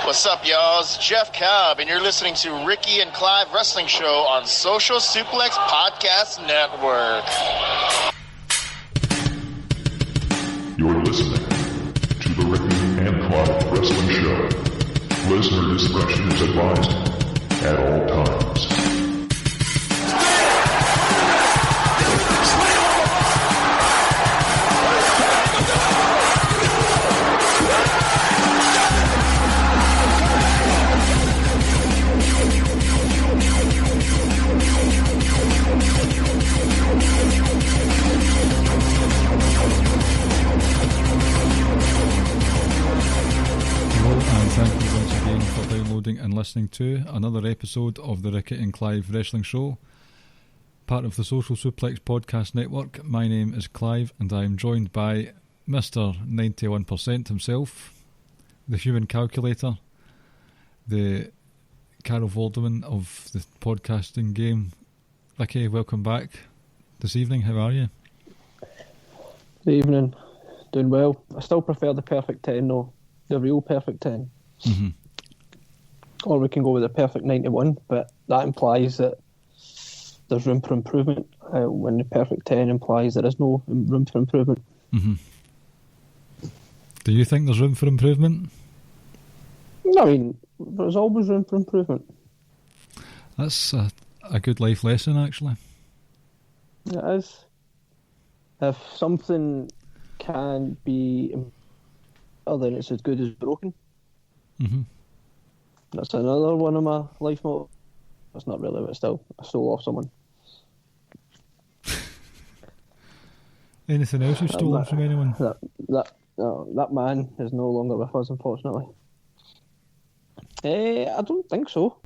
What's up, y'all? It's Jeff Cobb, and you're listening to Ricky and Clive Wrestling Show on Social Suplex Podcast Network. You're listening to the Ricky and Clive Wrestling Show. Listener discretion is advised at all times. Thank you once again for downloading and listening to another episode of the Ricky and Clive Wrestling Show, part of the Social Suplex Podcast Network. My name is Clive and I am joined by Mr. 91% himself, the human calculator, the Carol Vorderman of the podcasting game. Ricky, welcome back this evening. How are you? Good evening. Doing well. I still prefer the perfect 10 though. The real perfect 10. Mm-hmm. Or we can go with the perfect 91, but that implies that there's room for improvement, when the perfect 10 implies there is no room for improvement. Mm-hmm. Do you think there's room for improvement? I mean, there's always room for improvement. That's a good life lesson, actually. It is. If something can be better, then it's as good as broken. Mm-hmm. That's another one of my life mottos. That's not really, but still, I stole off someone. Anything else you've stolen from anyone? That man is no longer with us, unfortunately. I don't think so.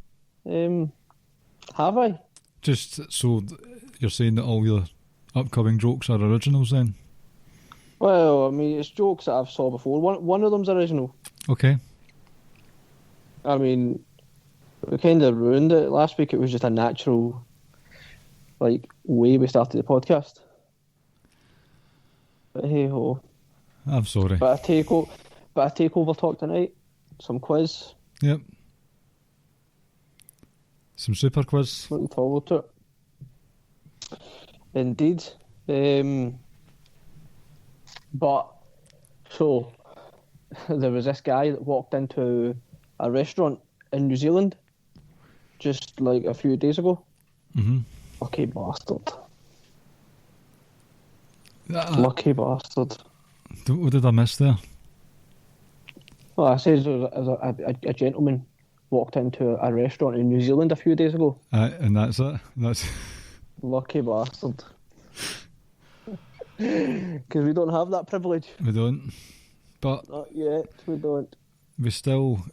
Have I? Just so you're saying that all your upcoming jokes are originals then? Well, I mean, it's jokes that I've saw before. One of them's original. Okay. I mean, we kind of ruined it. Last week it was just a natural, way we started the podcast. But hey ho. I'm sorry. But a takeover talk tonight. Some quiz. Yep. Some super quiz. Looking forward to it. Indeed. But, so, there was this guy that walked into a restaurant in New Zealand just a few days ago. Mm-hmm. Lucky bastard. Lucky bastard. What did I miss there? Well, I said a gentleman walked into a restaurant in New Zealand a few days ago. And that's it? That's Lucky bastard. Because we don't have that privilege. We don't. But not yet, we don't. We still,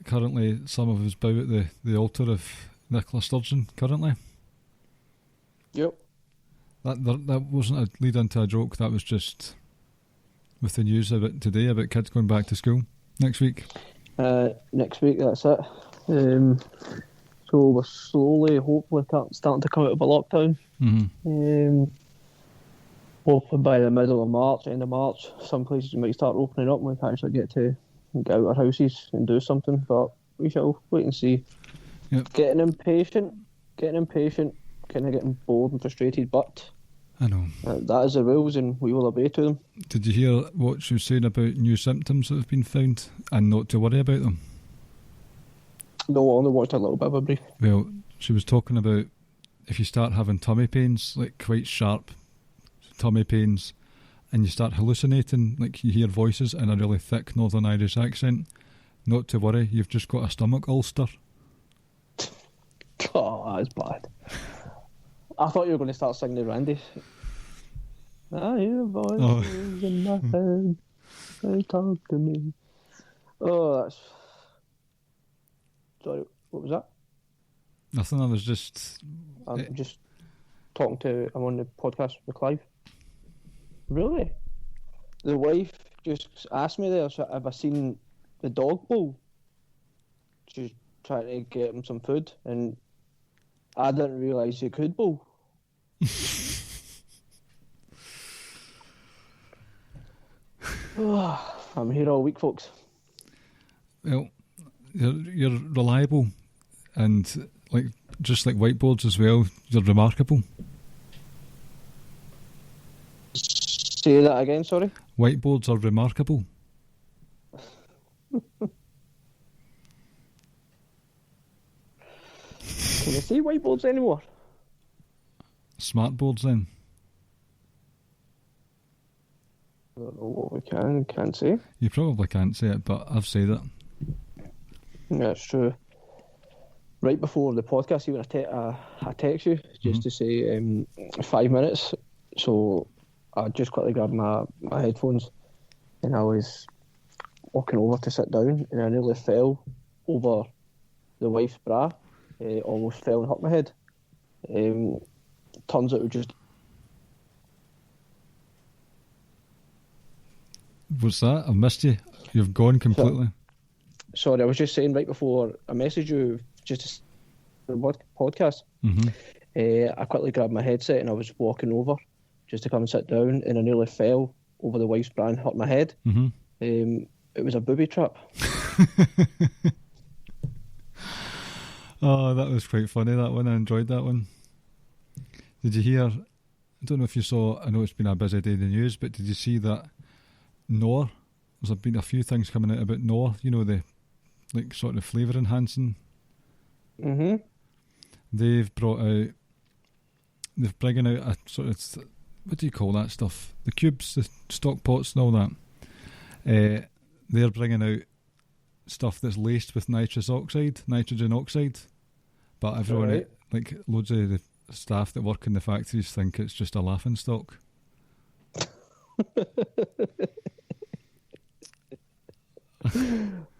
currently, some of us bow at the altar of Nicola Sturgeon, currently. Yep. That wasn't a lead into a joke, that was just with the news about today, about kids going back to school next week. Next week, that's it. So we're slowly, hopefully, starting to come out of a lockdown. Mm-hmm. Hopefully by the middle of March, end of March, some places might start opening up and we can actually get out of our houses and do something, but we shall wait and see. Yep. Getting impatient, kind of getting bored and frustrated, but I know. That is the rules and we will obey to them. Did you hear what she was saying about new symptoms that have been found and not to worry about them? No, I only watched a little bit of a brief. Well, she was talking about if you start having tummy pains, quite sharp tummy pains, and you start hallucinating, you hear voices in a really thick Northern Irish accent, not to worry, you've just got a stomach ulcer. Oh, that's bad. I thought you were going to start singing the Randy. I hear voices in my head, they talk to me. Oh, that's... Sorry, what was that? Nothing, I was just... I'm just talking I'm on the podcast with Clive. Really? The wife just asked me there, so have I seen the dog bowl? She's trying to get him some food, and I didn't realise you could bowl. I'm here all week, folks. Well, you're reliable, and like just like whiteboards as well, you're remarkable. Say that again, sorry? Whiteboards are remarkable. Can you say whiteboards anymore? Smartboards then. I don't know what we can't say. You probably can't say it, but I've said it. Yeah, it's true. Right before the podcast, even I text you just to say 5 minutes. So I just quickly grabbed my headphones, and I was walking over to sit down, and I nearly fell over the wife's bra. Almost fell and hurt my head. Turns out it was just... What's that? I've missed you. You've gone completely. Sorry, I was just saying right before I messaged you just to the podcast. I quickly grabbed my headset and I was walking over just to come and sit down, and I nearly fell over the wife's bra and hurt my head. It was a booby trap. Oh, that was quite funny, that one. I enjoyed that one. Did you hear, I don't know if you saw, I know it's been a busy day in the news, but did you see that Knorr, there's been a few things coming out about Knorr, you know, the like sort of flavour enhancing. They've bringing out a sort of, what do you call that stuff? The cubes, the stock pots and all that. They're bringing out stuff that's laced with nitrogen oxide, but everyone, like loads of the staff that work in the factories, think it's just a laughing stock.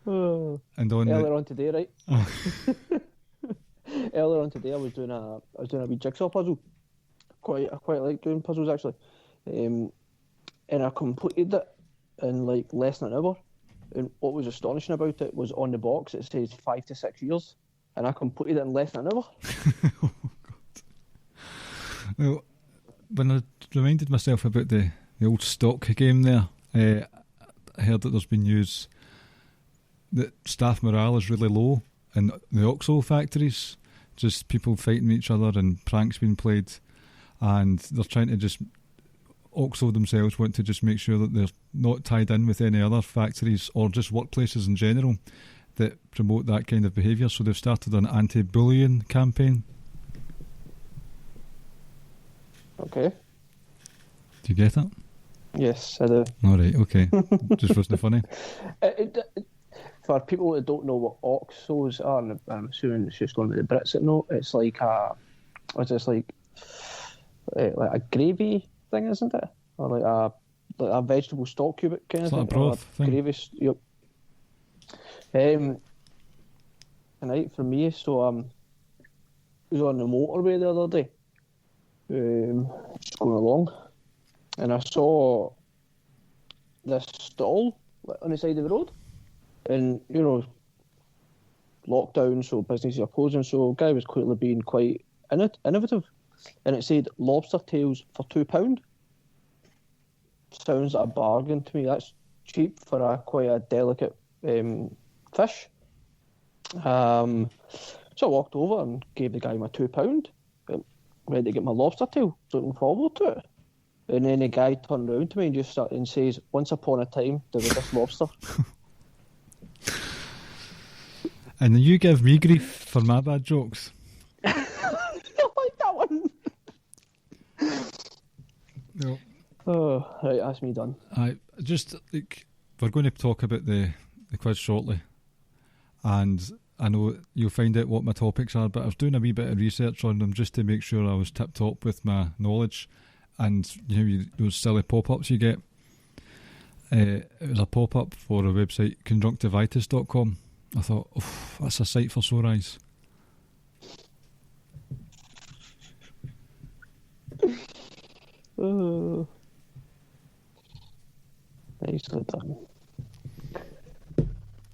And earlier on today, right? Earlier on today, I was doing a wee jigsaw puzzle. I quite like doing puzzles actually, and I completed it in like less than an hour. And what was astonishing about it was on the box it says 5 to 6 years, and I completed it in less than an hour. Oh God! Well, when I reminded myself about the old stock game there, I heard that there's been news that staff morale is really low in the OXO factories. Just people fighting each other and pranks being played, and they're trying to just... OXO themselves want to just make sure that they're not tied in with any other factories or just workplaces in general that promote that kind of behaviour. So they've started an anti-bullying campaign. Okay. Do you get it? Yes, I do. Alright, okay. Just wasn't funny. For people that don't know what OXOs are, and I'm assuming it's just going with the Brits that know, it's like like a gravy thing, isn't it? Or like a vegetable stock cube kind of thing. Like a broth thing. Gravy, yep. Tonight for me, so I was on the motorway the other day, just going along, and I saw this stall on the side of the road, and you know, lockdown, so businesses are closing, so a guy was clearly being quite innovative. And it said lobster tails for £2. Sounds like a bargain to me. That's cheap for quite a delicate fish. So I walked over and gave the guy my £2. Ready to get my lobster tail, looking forward to it. And then the guy turned around to me and just started and says, "Once upon a time, there was this lobster." And then you give me grief for my bad jokes. No. Oh, right, that's me done. I just like, we're going to talk about the quiz shortly, and I know you'll find out what my topics are, but I was doing a wee bit of research on them just to make sure I was tip top with my knowledge. And you know, those silly pop-ups you get. It was a pop-up for a website, conjunctivitis.com. I thought, that's a sight for sore eyes. Oh, nicely done.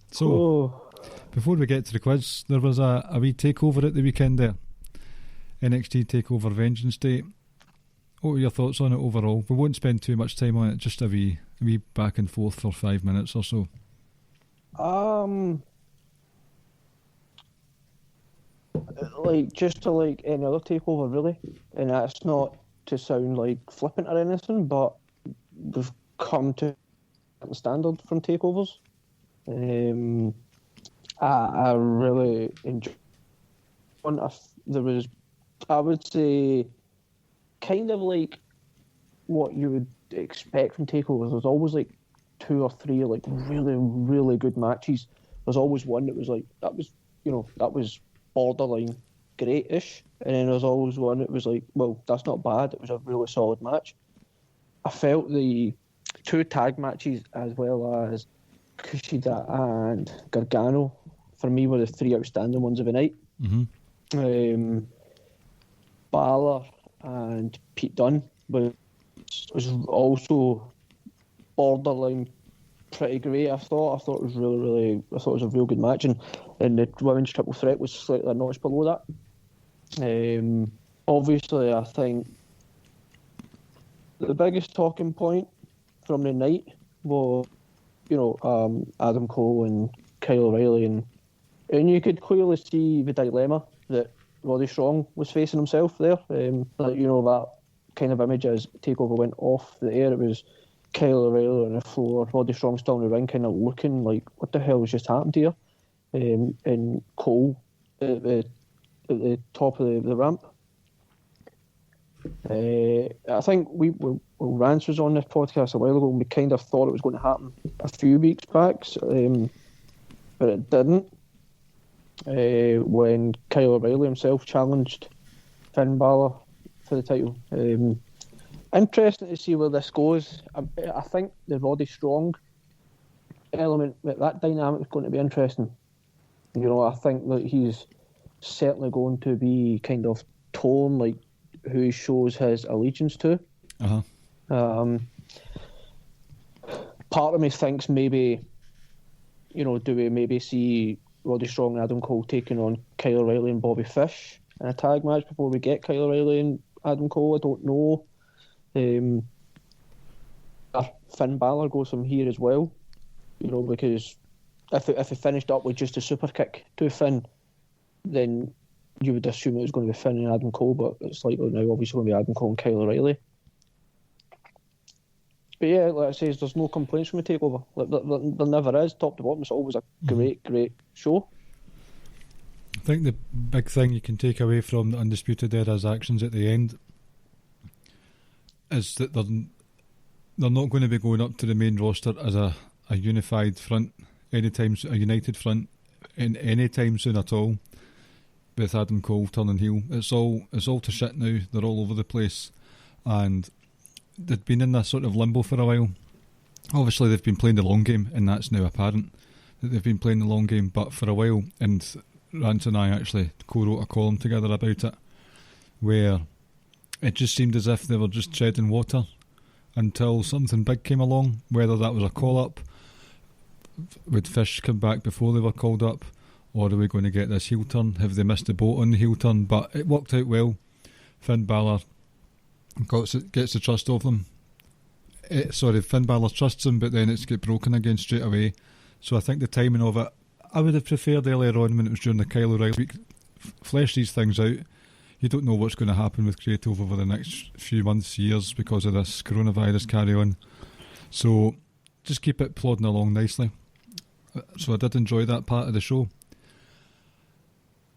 So, before we get to the quiz, there was a wee takeover at the weekend there. NXT Takeover Vengeance Day. What were your thoughts on it overall? We won't spend too much time on it, just a wee back and forth for 5 minutes or so. like just to like any other takeover really, and that's not to sound like flippant or anything, but we've come to a standard from takeovers. I really enjoyed one. There was, I would say, kind of like what you would expect from takeovers. There's always like 2 or 3 like really, really good matches. There's always one that was like that was borderline great-ish, and then there's always one that was like, well, that's not bad. It was a really solid match. I felt the 2 tag matches as well as Kushida and Gargano for me were the 3 outstanding ones of the night. Balor and Pete Dunne was also borderline pretty great. I thought it was really I thought it was a real good match, and the women's triple threat was slightly a notch below that. Obviously, I think the biggest talking point from the night was, Adam Cole and Kyle O'Reilly, and you could clearly see the dilemma that Roddy Strong was facing himself there. That kind of image as Takeover went off the air, it was Kyle O'Reilly on the floor, Roddy Strong still in the ring, kind of looking like, what the hell has just happened here? And Cole at the top of the ramp. I think Rance was on this podcast a while ago, and we kind of thought it was going to happen a few weeks back, but it didn't. When Kyle O'Reilly himself challenged Finn Balor for the title. Interesting to see where this goes. I think the Roddy Strong element, that dynamic is going to be interesting. I think that he's certainly going to be kind of torn, like who he shows his allegiance to. Part of me thinks maybe, do we maybe see Roddy Strong and Adam Cole taking on Kyle O'Reilly and Bobby Fish in a tag match before we get Kyle O'Reilly and Adam Cole? I don't know. Finn Balor goes from here as well, because if it finished up with just a super kick to Finn, then you would assume it was going to be Finn and Adam Cole, but it's likely now obviously going to be Adam Cole and Kyle O'Reilly. But yeah, like I say, there's no complaints from a takeover. There never is, top to bottom. It's always a great show. I think the big thing you can take away from the Undisputed Era's actions at the end is that they're not going to be going up to the main roster as a unified front a united front in any time soon at all, with Adam Cole turning heel. It's all to shit now. They're all over the place, and they've been in this sort of limbo for a while. Obviously they've been playing the long game, and that's now apparent that they've been playing the long game, but for a while, and Rance and I actually co-wrote a column together about it, where it just seemed as if they were just treading water until something big came along, whether that was a call-up, would Fish come back before they were called up, or are we going to get this heel turn? Have they missed the boat on the heel turn? But it worked out well. Finn Balor gets the trust of them. Finn Balor trusts him, but then it's get broken again straight away. So I think the timing of it, I would have preferred earlier on when it was during the Kyle O'Reilly week. Flesh these things out. You don't know what's going to happen with creative over the next few months, years, because of this coronavirus carry on. So just keep it plodding along nicely. So I did enjoy that part of the show.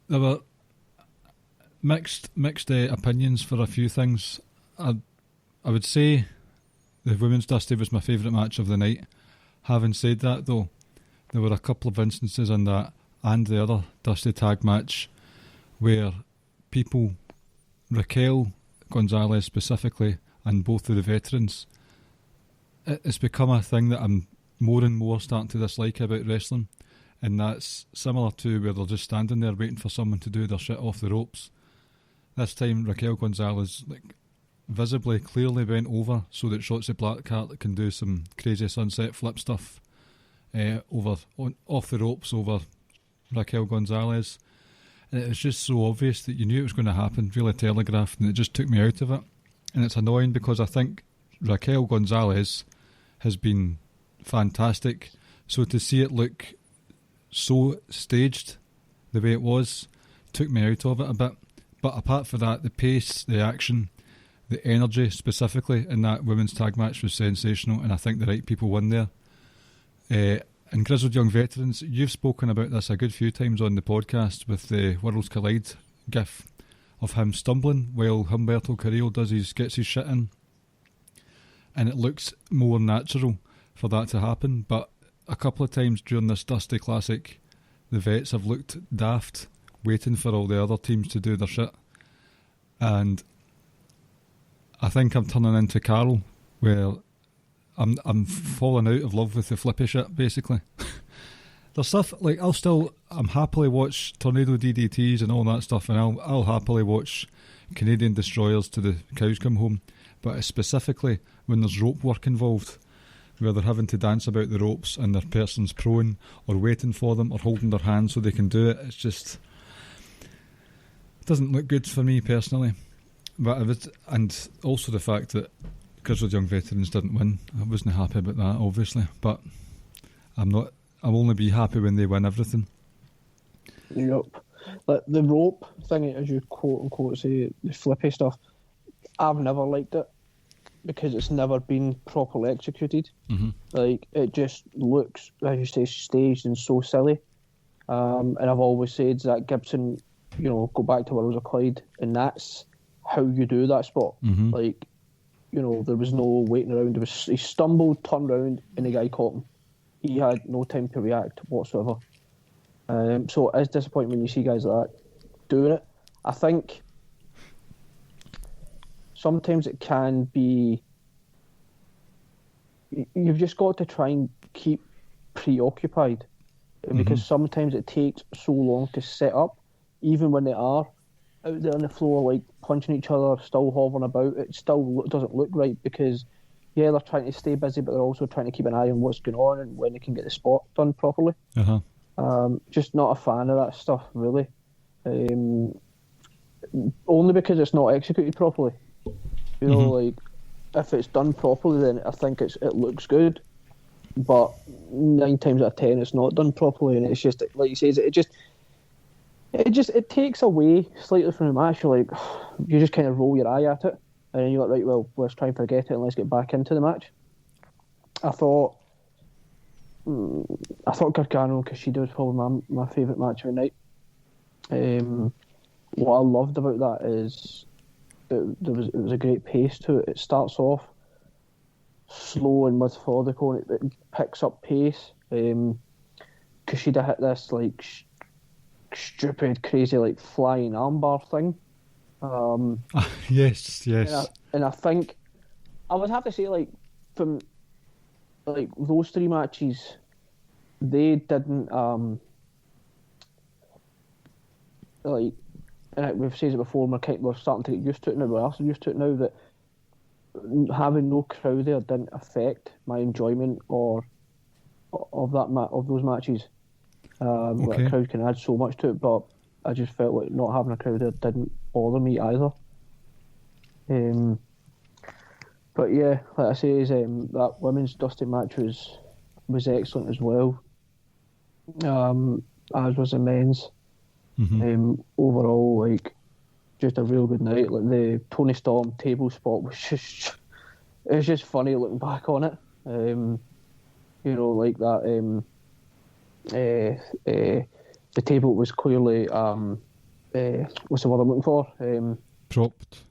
There were mixed opinions for a few things. I would say the Women's Dusty was my favourite match of the night. Having said that, though, there were a couple of instances in that and the other Dusty tag match where people, Raquel Gonzalez specifically, and both of the veterans, it's become a thing that I'm more and more starting to dislike about wrestling, and that's similar to where they're just standing there waiting for someone to do their shit off the ropes. This time Raquel Gonzalez visibly, clearly bent over so that Shotzi Blackheart can do some crazy sunset flip stuff off the ropes over Raquel Gonzalez. And it was just so obvious that you knew it was going to happen, really telegraphed, and it just took me out of it. And it's annoying because I think Raquel Gonzalez has been fantastic. So to see it look so staged the way it was, took me out of it a bit. But apart from that, the pace, the action, the energy specifically in that women's tag match was sensational, and I think the right people won there. And Grizzled Young Veterans, you've spoken about this a good few times on the podcast with the Worlds Collide gif of him stumbling while Humberto Carrillo gets his shit in. And it looks more natural for that to happen, but a couple of times during this Dusty Classic, the vets have looked daft, waiting for all the other teams to do their shit. And I think I'm turning into Carl, where I'm falling out of love with the flippy shit, basically. There's stuff, like, I'm happily watch Tornado DDTs and all that stuff, and I'll happily watch Canadian Destroyers to the cows come home, but it's specifically when there's rope work involved, where they're having to dance about the ropes and their person's prone, or waiting for them, or holding their hand so they can do it. It's just, it doesn't look good for me personally. But and also the fact that Grizzled Young Veterans didn't win, I wasn't happy about that, obviously, but I'll only be happy when they win everything. Yep. Like the rope thing, as you quote unquote say, the flippy stuff, I've never liked it because it's never been properly executed. Mm-hmm. Like, it just looks, as you say, staged and so silly. And I've always said Zach Gibson, go back to Worlds of Clyde, and that's how you do that spot. Mm-hmm. Like, there was no waiting around. He stumbled, turned around, and the guy caught him. He had no time to react whatsoever. So it is disappointing when you see guys like that doing it. I think sometimes it can be... You've just got to try and keep preoccupied, because sometimes it takes so long to set up, even when they are out there on the floor, like, punching each other, still hovering about. It still doesn't look right, because, yeah, they're trying to stay busy, but they're also trying to keep an eye on what's going on and when they can get the spot done properly. Just not a fan of that stuff, really. Only because it's not executed properly. Like, if it's done properly, then I think it looks good. But 9 times out of 10, it's not done properly, and it's just, like you say, it takes away slightly from the match. You just kind of roll your eye at it, and then you're like, right, well, let's try and forget it and let's get back into the match. I thought Gargano and Kushida was probably my favourite match of the night. What I loved about that is it was a great pace to it. It starts off slow and methodical, and it picks up pace. Kushida hit this like stupid, crazy, like flying armbar thing. Yes. And I think I would have to say, like, from like those 3 matches, they didn't like. And we've said it before. We're starting to get used to it now. We're also used to it now that having no crowd there didn't affect my enjoyment of those matches. Okay. A crowd can add so much to it, but I just felt like not having a crowd there didn't bother me either. But yeah, like I say, that women's Dusty match was excellent as well. As was the men's. Overall, like, just a real good night. Like, the Tony Storm table spot was it's just funny looking back on it. Like that. The table was clearly what's the word I'm looking for? Propped.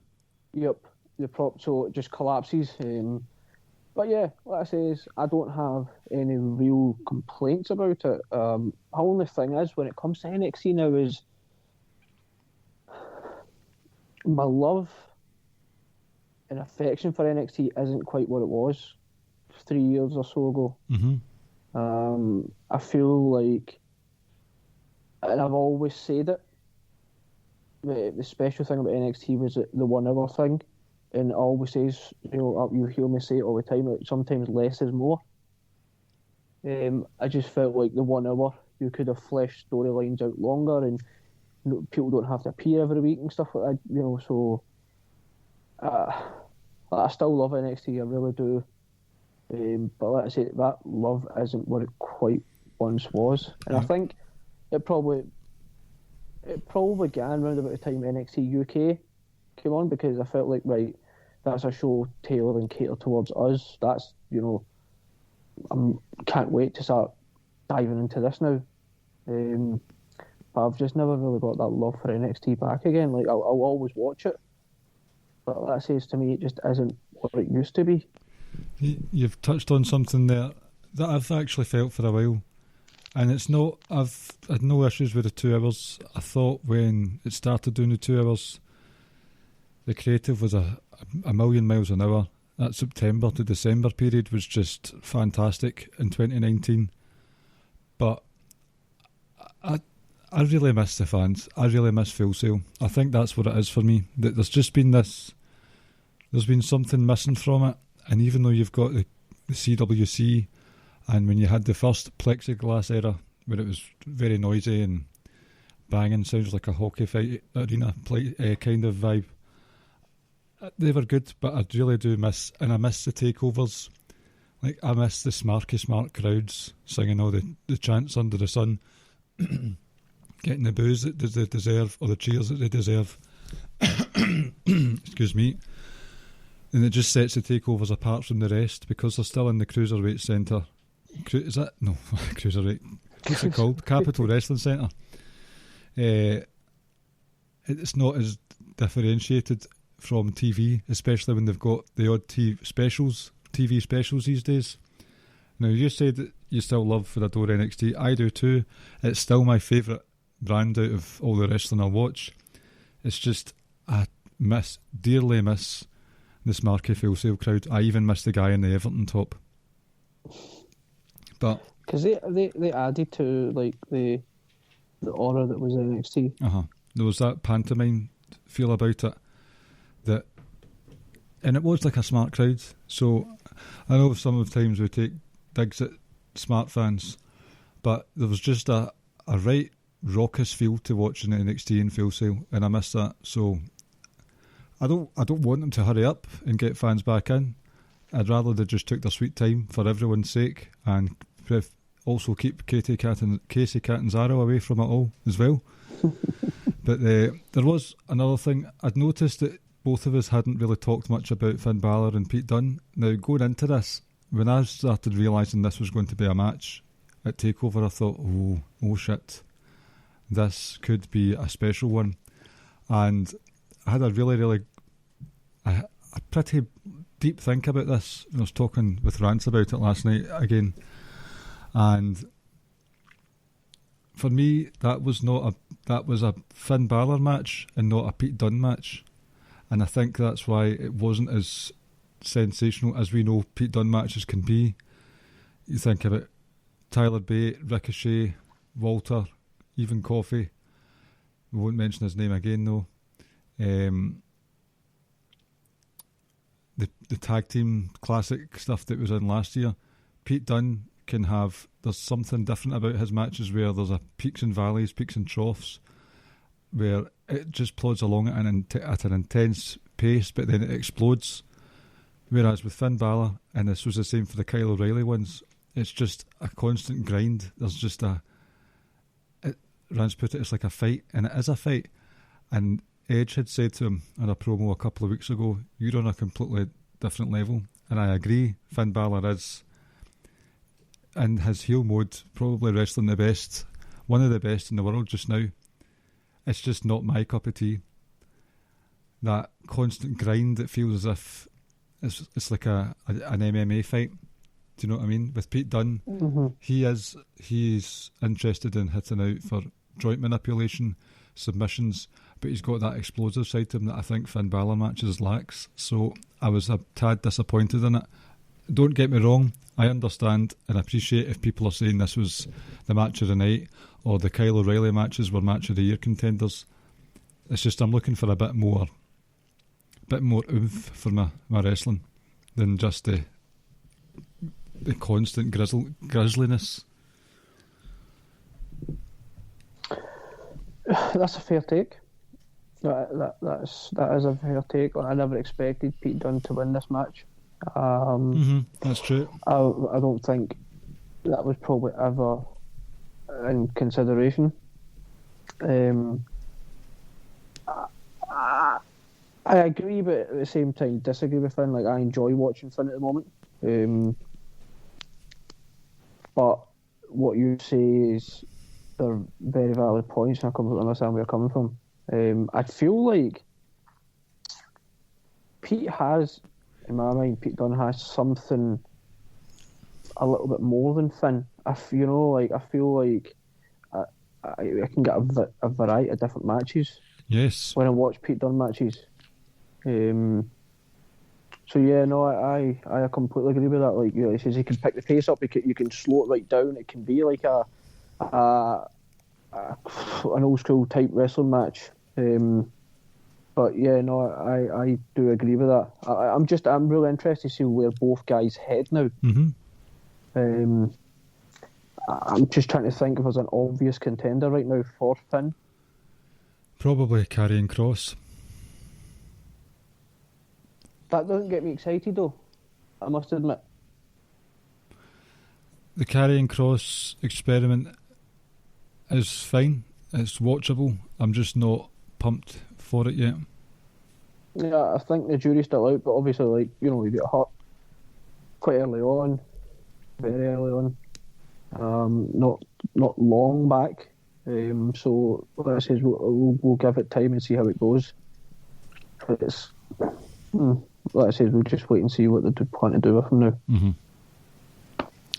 Yep, the prop. So it just collapses. But yeah, like I say, I don't have any real complaints about it. The only thing is, when it comes to NXT now, is my love and affection for NXT isn't quite what it was 3 years or so ago. I feel like, and I've always said it, the special thing about NXT was the 1 hour thing. And I always says, you hear me say it all the time, like, sometimes less is more. I just felt like the 1 hour, you could have fleshed storylines out longer, and people don't have to appear every week and stuff like that, so I still love NXT, I really do. But like I say, that love isn't what it quite once was. And I think it it probably began around about the time NXT UK came on, because I felt like, right, that's a show tailored and catered towards us. That's, can't wait to start diving into this now. But I've just never really got that love for NXT back again. Like, I'll always watch it, but that says to me it just isn't what it used to be. You've touched on something there that I've actually felt for a while, and it's not. I've had no issues with the 2 hours. I thought when it started doing the 2 hours, the creative was a million miles an hour. That September to December period was just fantastic in 2019. But I really miss the fans. I really miss Full Sail. I think that's what it is for me. That there's just been this. There's been something missing from it. And even though you've got the CWC, and when you had the first plexiglass era, where it was very noisy and banging, sounds like a hockey fight arena kind of vibe, they were good, but I really do miss, and I miss the takeovers. Like, I miss the smarky smart crowds singing all the chants under the sun, getting the boos that they deserve, or the cheers that they deserve. Excuse me. And it just sets the takeovers apart from the rest, because they're still in the Cruiserweight Centre. Is that? No, Cruiserweight. What's it called? Capital Wrestling Centre. It's not as differentiated from TV, especially when they've got the odd TV specials these days. Now, you said that you still love For the Door NXT. I do too. It's still my favourite brand out of all the wrestling I watch. It's just, I dearly miss the smarky Full Sail crowd. I even miss the guy in the Everton top. But because they added to, like, the aura that was NXT. There was that pantomime feel about it. And it was like a smart crowd. So I know some of the times we take digs at smart fans, but there was just a right raucous feel to watching NXT and Full Sail, and I miss that. So I don't want them to hurry up and get fans back in. I'd rather they just took their sweet time for everyone's sake, and also keep Casey Catanzaro away from it all as well. But there was another thing. I'd noticed that both of us hadn't really talked much about Finn Balor and Pete Dunne. Now, going into this, when I started realising this was going to be a match at TakeOver, I thought, oh shit, this could be a special one. And I had a pretty deep think about this. I was talking with Rance about it last night again. And for me, that was a Finn Balor match and not a Pete Dunne match. And I think that's why it wasn't as sensational as we know Pete Dunne matches can be. You think about Tyler Bate, Ricochet, Walter, even Coffey. We won't mention his name again though. The tag team classic stuff that was in last year. Pete Dunne can have, there's something different about his matches where there's a peaks and valleys, peaks and troughs, where it just plods along at an intense pace, but then it explodes. Whereas with Finn Balor, and this was the same for the Kyle O'Reilly ones, it's just a constant grind. There's just Rance put it, it's like a fight, and it is a fight. And Edge had said to him in a promo a couple of weeks ago, you're on a completely different level. And I agree, Finn Balor is, in his heel mode, probably wrestling the best, one of the best in the world just now. It's just not my cup of tea. That constant grind, it feels as if it's like an MMA fight. Do you know what I mean? With Pete Dunne, he's interested in hitting out for joint manipulation, submissions, but he's got that explosive side to him that I think Finn Balor matches lacks. So I was a tad disappointed in it. Don't get me wrong, I understand and appreciate if people are saying this was the match of the night or the Kyle O'Reilly matches were match of the year contenders. It's just I'm looking for a bit more oomph for my wrestling than just the constant grisliness. That's a fair take. That is a fair take. I never expected Pete Dunne to win this match. That's true. I don't think that was probably ever in consideration. I agree, but at the same time, disagree with Finn. Like, I enjoy watching Finn at the moment. But what you say is they're very valid points, and I completely understand where you're coming from. I feel like Pete has, in my mind, Pete Dunne has something a little bit more than Finn. I feel like I can get a variety of different matches. Yes. When I watch Pete Dunne matches. So yeah, no, I completely agree with that. Like, you know, he says he can pick the pace up. You can slow it right down. It can be like an old school type wrestling match. But yeah, no, I do agree with that. I'm really interested to see where both guys head now. Mm-hmm. I'm just trying to think if there's an obvious contender right now for Finn. Probably Karrion Kross. That doesn't get me excited though, I must admit. The Karrion Kross experiment is fine. It's watchable. I'm just not pumped for it yet. Yeah, I think the jury's still out, but obviously, like, you know, he got hurt quite early on, very early on. Not long back. So like I says, we'll give it time and see how it goes. But it's like I said, we'll just wait and see what they plan to do with him now. Mm-hmm.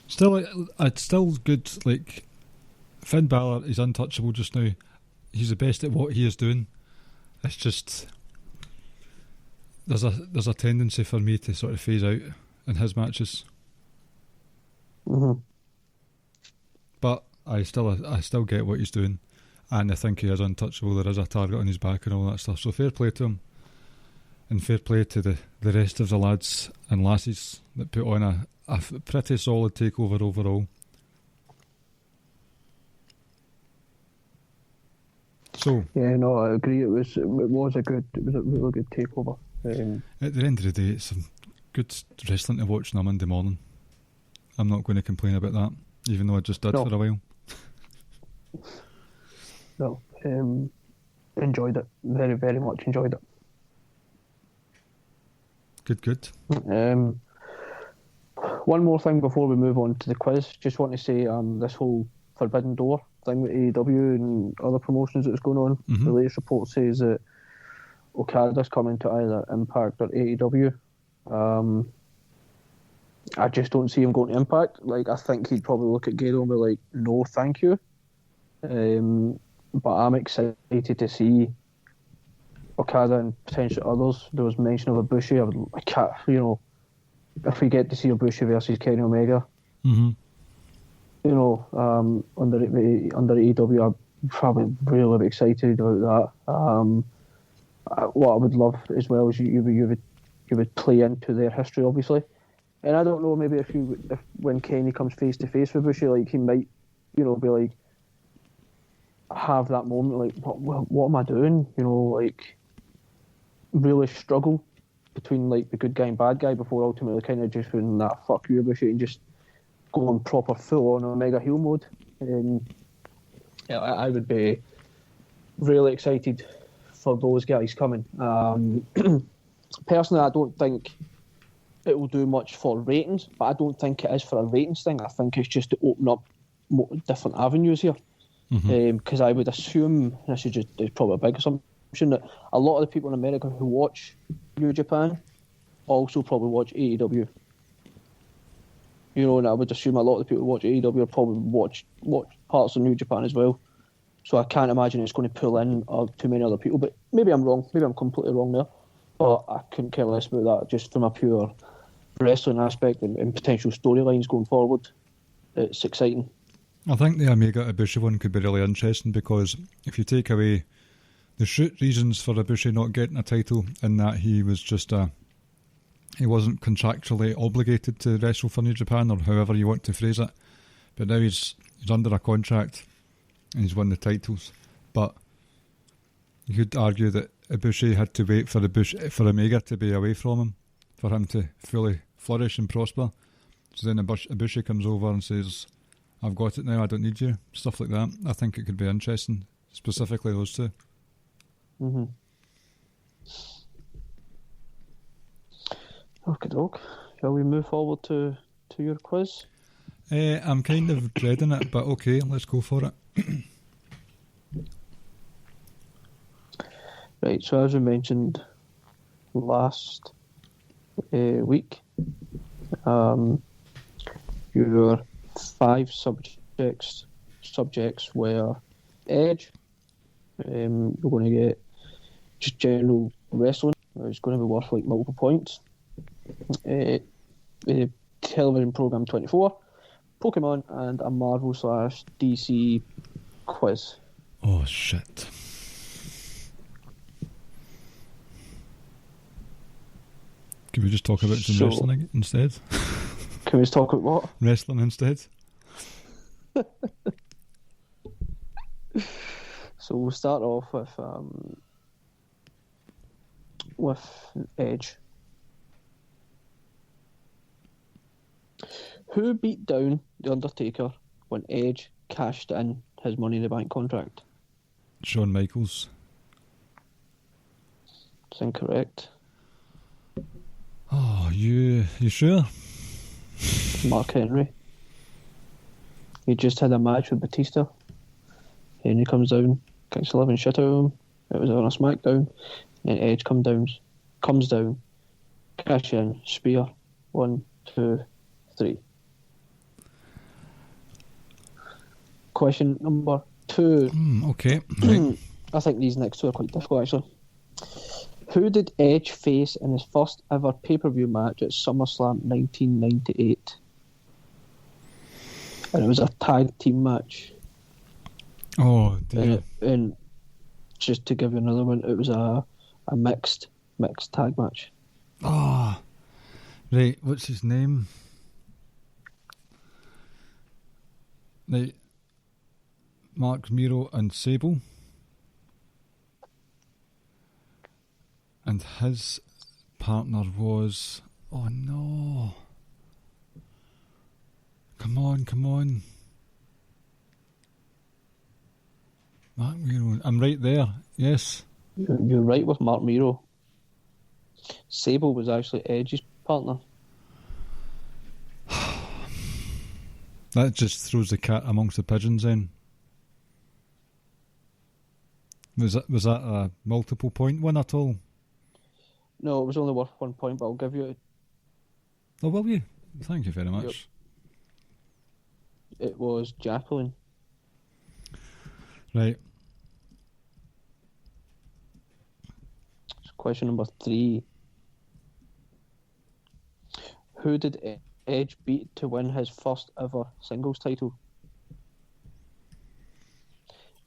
Still, it's still good. Like, Finn Balor is untouchable just now. He's the best at what he is doing. It's just there's a tendency for me to sort of phase out in his matches. Mm-hmm. But I still get what he's doing, and I think he is untouchable. There is a target on his back and all that stuff. So fair play to him. And fair play to the rest of the lads and lasses that put on a pretty solid takeover overall. So yeah, no, I agree. It was a really good takeover. At the end of the day, it's some good wrestling to watch on a Monday morning. I'm not going to complain about that, even though I just did for a while. No, enjoyed it. Very, very much enjoyed it. Good. One more thing before we move on to the quiz. Just want to say this whole Forbidden Door thing with AEW and other promotions that's going on. Mm-hmm. The latest report says that Okada's coming to either Impact or AEW. I just don't see him going to Impact. Like, I think he'd probably look at Gedo and be like, no, thank you. But I'm excited to see Okada and potentially others. There was mention of Ibushi. If we get to see Ibushi versus Kenny Omega, mm-hmm. Under AEW, I'm probably really excited about that. What I would love as well is you would play into their history, obviously. And I don't know, maybe if when Kenny comes face to face with Ibushi, like, he might, be like, have that moment, like, what am I doing? Like, really struggle between, like, the good guy and bad guy before ultimately kind of just going, nah, fuck you, Ibushi, and just going proper full on Omega heel mode. Yeah, I would be really excited for those guys coming. Personally, I don't think it will do much for ratings, but I don't think it is for a ratings thing. I think it's just to open up more different avenues here. Because I would assume, and it's probably a big assumption, that a lot of the people in America who watch New Japan also probably watch AEW. And I would assume a lot of the people who watch AEW will probably watch parts of New Japan as well. So I can't imagine it's going to pull in too many other people. But maybe I'm wrong. Maybe I'm completely wrong there. But I couldn't care less about that, just from a pure wrestling aspect and potential storylines going forward. It's exciting. I think the Omega Ibushi one could be really interesting, because if you take away the shoot reasons for Ibushi not getting a title, in that he was just he wasn't contractually obligated to wrestle for New Japan, or however you want to phrase it, but now he's under a contract and he's won the titles. But you could argue that Ibushi had to wait for Omega to be away from him for him to fully flourish and prosper. So then Ibushi comes over and says, I've got it now, I don't need you. Stuff like that. I think it could be interesting, specifically those two. Okay, doke. Shall we move forward to your quiz? I'm kind of dreading it, but okay, let's go for it. Right, so as we mentioned last week, your 5 subjects were Edge. You're going to get just general wrestling. It's going to be worth like multiple points. Television program 24, Pokemon, and a Marvel / DC quiz. Oh shit. Can we just talk about some wrestling instead? Can we just talk about what? Wrestling instead? So we'll start off with Edge. Who beat down The Undertaker when Edge cashed in his Money in the Bank contract? Shawn Michaels. That's incorrect. Oh, you sure? Mark Henry. He just had a match with Batista. Henry comes down, kicks the living shit out of him. It was on a SmackDown. And Edge comes down, cash in, spear, 1, 2, 3. Question number 2. Okay. Right. I think these next 2 are quite difficult, actually. Who did Edge face in his first ever pay-per-view match at SummerSlam 1998? And it was a tag team match. Oh, dear. And just to give you another one, it was a mixed tag match. Ah, right. What's his name? Right. Mark Miro and Sable. And his partner was... Oh, no. Come on. Mark Miro. I'm right there. Yes. You're right with Mark Miro. Sable was actually Edge's partner. That just throws the cat amongst the pigeons then. Was that a multiple point one at all? No, it was only worth 1 point, but I'll give you it. Oh, will you? Thank you very much. Yep. It was Jacqueline. Right. Question number 3. Who did Edge beat to win his first ever singles title?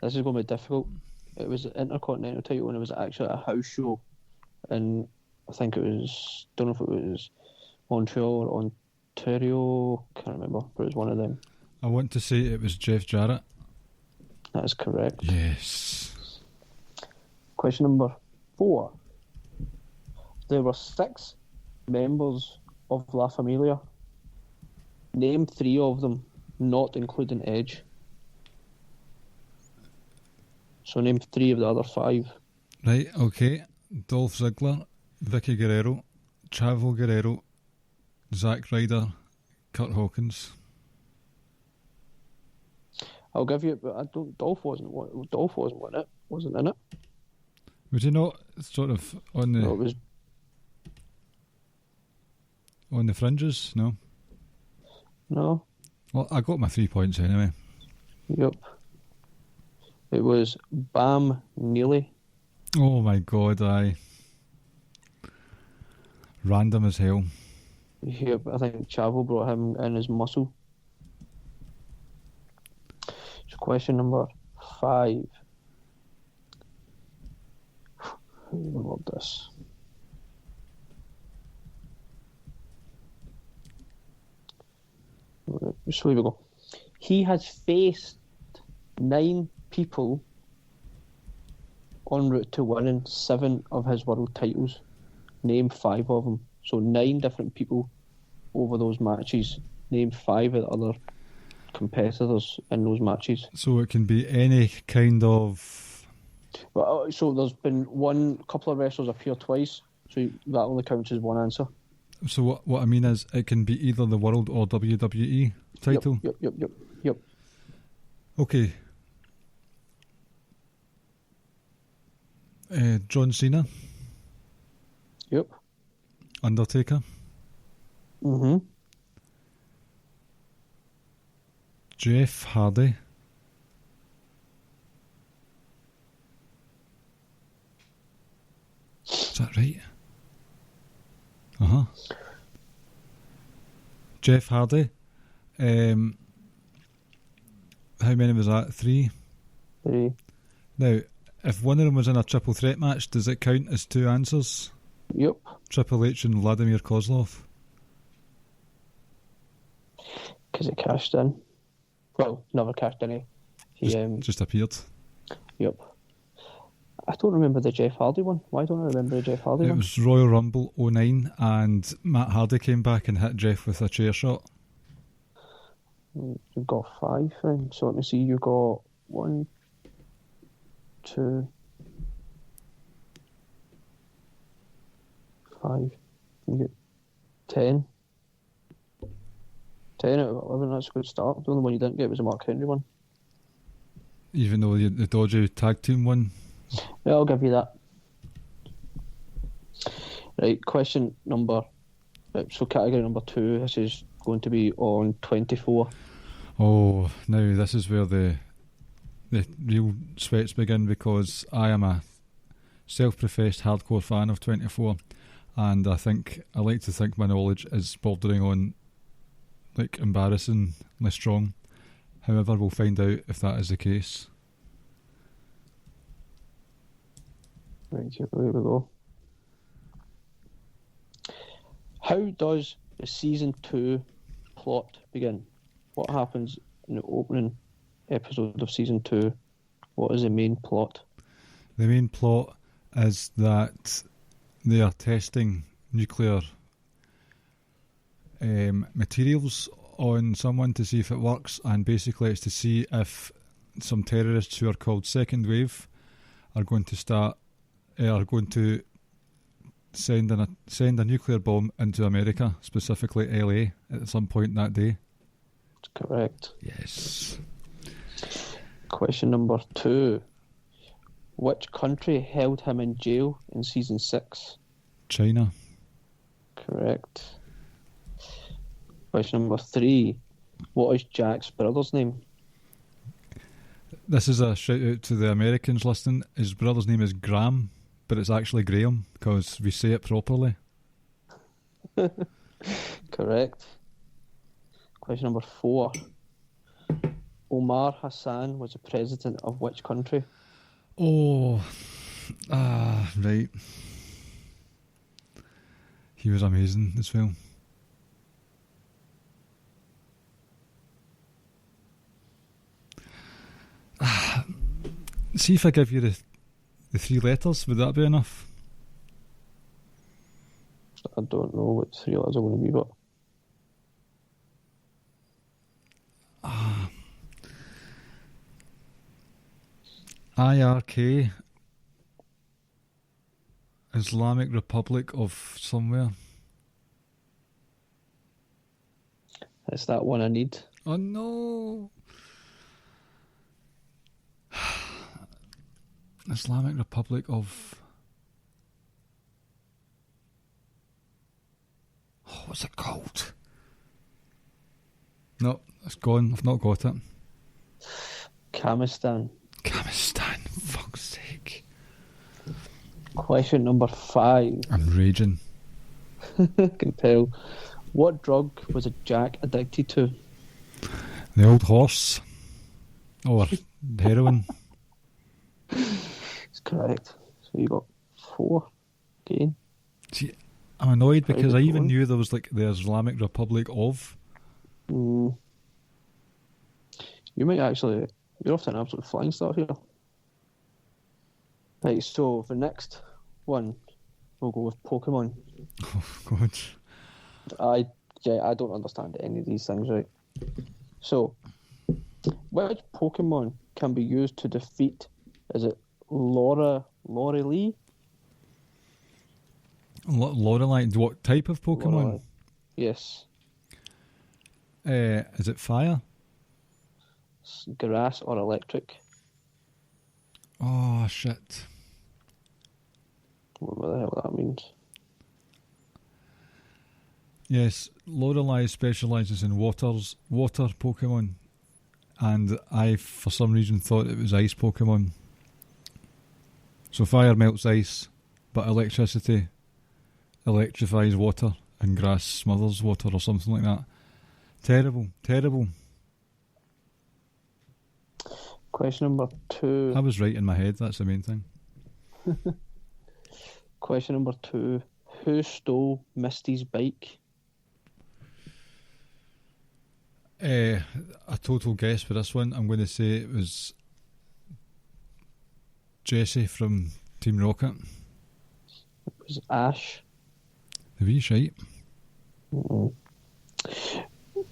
This is going to be difficult. It was an Intercontinental title and it was actually a house show. And I think it was, don't know if it was Montreal or Ontario, can't remember, but it was one of them. I want to say it was Jeff Jarrett. That is correct. Yes. Question number 4. There were 6 members of La Familia. Name 3 of them, not including Edge. So name 3 of the other 5. Right, okay. Dolph Ziggler, Vicky Guerrero, Chavo Guerrero, Zack Ryder, Kurt Hawkins. I'll give you, but Dolph wasn't in it. Wasn't in it. Was he not sort of on the? No, it was on the fringes. No. No. Well, I got my 3 points anyway. Yep. It was Bam Neely. Oh my God! Random as hell. Yep, I think Chavo brought him in as muscle. So question number 5. Who wrote this? So here we go. He has faced 9 people en route to winning 7 of his world titles. Name 5 of them. So 9 different people over those matches. Name 5 of the other competitors in those matches. So it can be any kind of... But, so there's been one couple of wrestlers appear twice, so that only counts as one answer. So what I mean is, it can be either the World or WWE title. Yep. Okay. John Cena. Yep. Undertaker. Mm-hmm. Jeff Hardy. Is that right? Uh-huh. Jeff Hardy. How many was that? 3? 3. Now, if one of them was in a triple threat match, does it count as 2 answers? Yep. Triple H and Vladimir Kozlov. Because it cashed in. Well, never cashed in. He Just appeared. Yep. I don't remember the Jeff Hardy one. Why don't I remember the Jeff Hardy one? It was Royal Rumble 09, and Matt Hardy came back and hit Jeff with a chair shot. You've got 5 then. So let me see. You got 1, 2, 5. You get 10. 10 out of 11. That's a good start. The only one you didn't get was the Mark Henry one. Even though the dodgy tag team one. Yeah, I'll give you that. Right, question number. So category number 2. This is going to be on 24. Oh, now this is where the real sweats begin, because I am a self-professed hardcore fan of 24, and I like to think my knowledge is bordering on like embarrassingly strong. However, we'll find out if that is the case. Right, here we go. How does the season 2 plot begin? What happens in the opening episode of season 2? What is the main plot? The main plot is that they are testing nuclear materials on someone to see if it works, and basically it's to see if some terrorists who are called Second Wave are going to send a nuclear bomb into America, specifically LA, at some point that day. That's correct. Yes. Question number 2. Which country held him in jail in season 6? China. Correct. Question number 3. What is Jack's brother's name? This is a shout out to the Americans listening. His brother's name is Graham, but it's actually Graham, because we say it properly. Correct. Question number 4. Omar Hassan was the president of which country? Oh, right. He was amazing as well. See if I give you the 3 letters, would that be enough? I don't know what 3 letters are going to be, but... IRK, Islamic Republic of somewhere. It's that one I need. Oh no! Islamic Republic of... Oh, what's it called? No, it's gone. I've not got it. Kamistan. Kamistan, fuck's sake. Question number 5. I'm raging. I can tell. What drug was Jack addicted to? The old horse. Or heroin. That's correct. So you got 4 again. See, I'm annoyed because I even going. knew there was like the Islamic Republic of. You might actually... You're off to an absolute flying start here. Right, so the next one, we'll go with Pokemon. Oh, God. I don't understand any of these things, right? So, which Pokemon can be used to defeat? Is it Lorelei? Lorelei. What type of Pokemon? Lorelei. Yes. Is it fire? Grass or electric? Oh, shit. What the hell that means? Yes, Lorelei specialises in water Pokemon, and I, for some reason, thought it was ice Pokemon. So fire melts ice, but electricity electrifies water, and grass smothers water or something like that. Terrible, terrible. Question number 2. I was right in my head, that's the main thing. Question number 2. Who stole Misty's bike? A total guess for this one. I'm going to say it was Jesse from Team Rocket. It was Ash. The wee shite.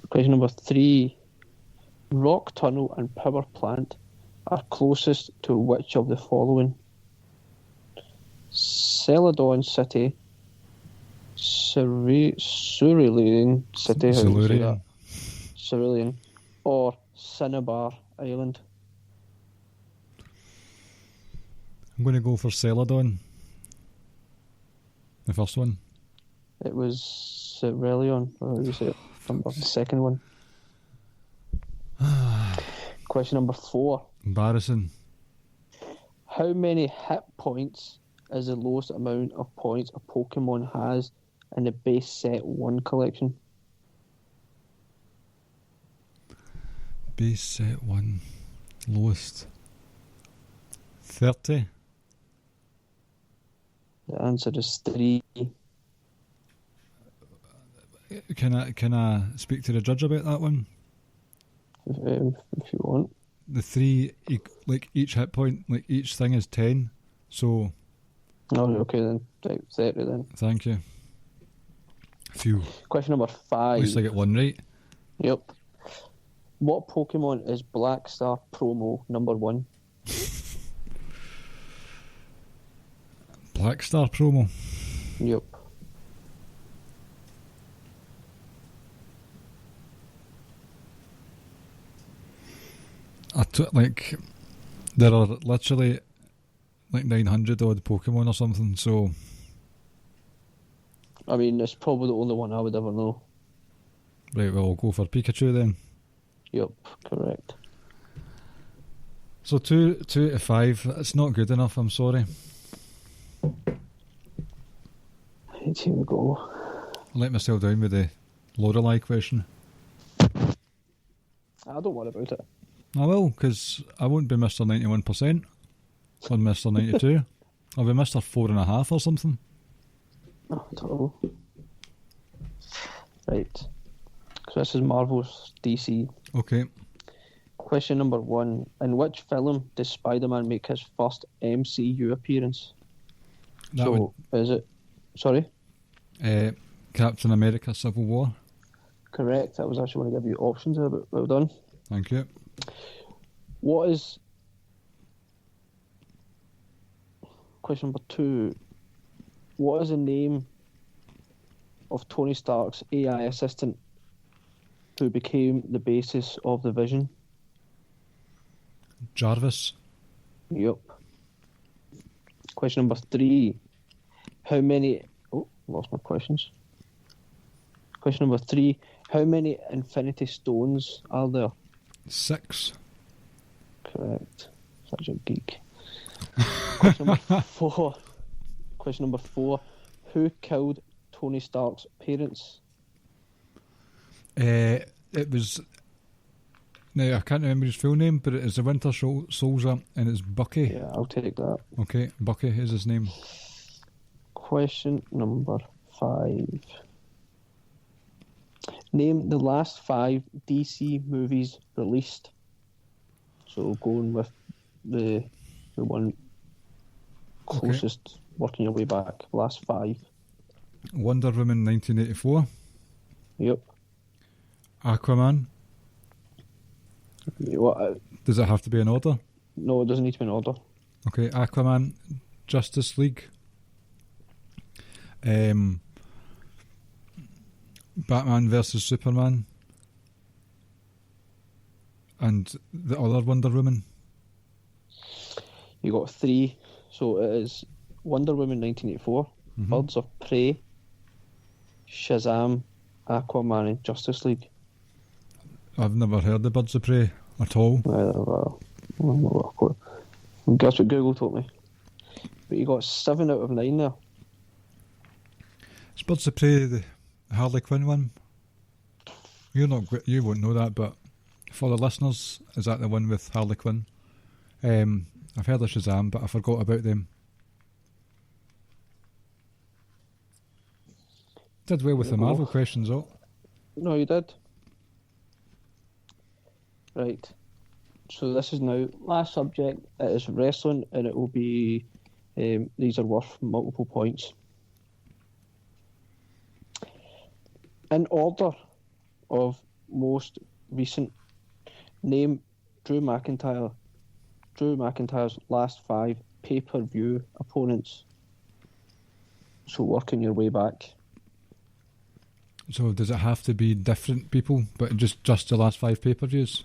Question number 3. Rock Tunnel and Power Plant are closest to which of the following? Celadon City, Cerulean City, how do you say that? Cerulean, or Cinnabar Island. I'm going to go for Celadon. The first one. It was Cerulean, or how do you say it? The second one. Question number 4. Embarrassing. How many hit points is the lowest amount of points a Pokemon has in the base set 1 collection? Base set 1. Lowest. 30. The answer is 3. Can I speak to the judge about that one? If you want. The 3, like each hit point, like each thing is 10. So. Oh, okay then. Right, 30 then. Thank you. Phew. Question number 5. At least I get one right. Yep. What Pokemon is Black Star promo number 1? Black Star promo. Yep. There are literally like 900 odd Pokemon or something, so. I mean, it's probably the only one I would ever know. Right, well, I'll go for Pikachu then. Yep, correct. So 2 out of 5, that's not good enough, I'm sorry. Right, here we go. I let myself down with the Lorelei question. Don't worry about it. I will, because I won't be Mr. 91% on Mr. 92. I'll be Mr. 4.5 or something. Oh, I don't know. Right. So this is Marvel's DC. Okay. Question number 1. In which film does Spider-Man make his first MCU appearance? Is it... Sorry? Captain America Civil War. Correct. I was actually going to give you options there, but well done. Thank you. What is... Question number 2. What is the name of Tony Stark's AI assistant who became the basis of the Vision? Jarvis. Yep. Question number 3. How many... Oh, lost my questions. Question number 3. How many Infinity Stones are there? 6. Correct. Such a geek. Question number 4. Question number 4. Who killed Tony Stark's parents? It was... Now, I can't remember his full name, but it is the Winter Soldier, and it's Bucky. Yeah, I'll take that. Okay, Bucky is his name. Question number 5. Name the last 5 DC movies released. So going with the one closest, working your way back. Last 5. Wonder Woman 1984. Yep. Aquaman. What? Does it have to be in order? No, it doesn't need to be in order. Okay, Aquaman, Justice League, Batman versus Superman, and the other Wonder Woman. You got 3. So it is Wonder Woman 1984, Birds of Prey, Shazam, Aquaman, and Justice League. I've never heard of Birds of Prey at all. Guess what Google told me. But you got 7 out of 9 there. Is Birds of Prey the Harley Quinn one? You won't know that, but for the listeners, is that the one with Harley Quinn? I've heard of Shazam, but I forgot about them. Did well with the Marvel questions, though. No, you did. Right. So this is now last subject. It is wrestling, and it will be. These are worth multiple points. In order of most recent, name Drew McIntyre's last 5 pay-per-view opponents. So working your way back. So does it have to be different people, but just the last 5 pay-per-views?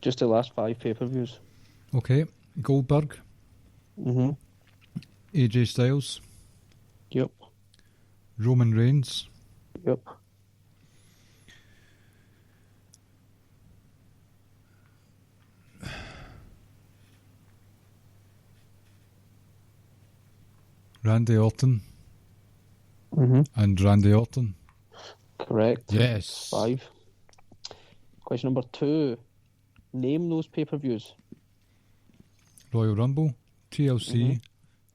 Just the last 5 pay-per-views. Okay. Goldberg. AJ Styles. Yep. Roman Reigns. Yep. Randy Orton. And Randy Orton. Correct. Yes. 5. Question number 2. Name those pay-per-views. Royal Rumble, TLC,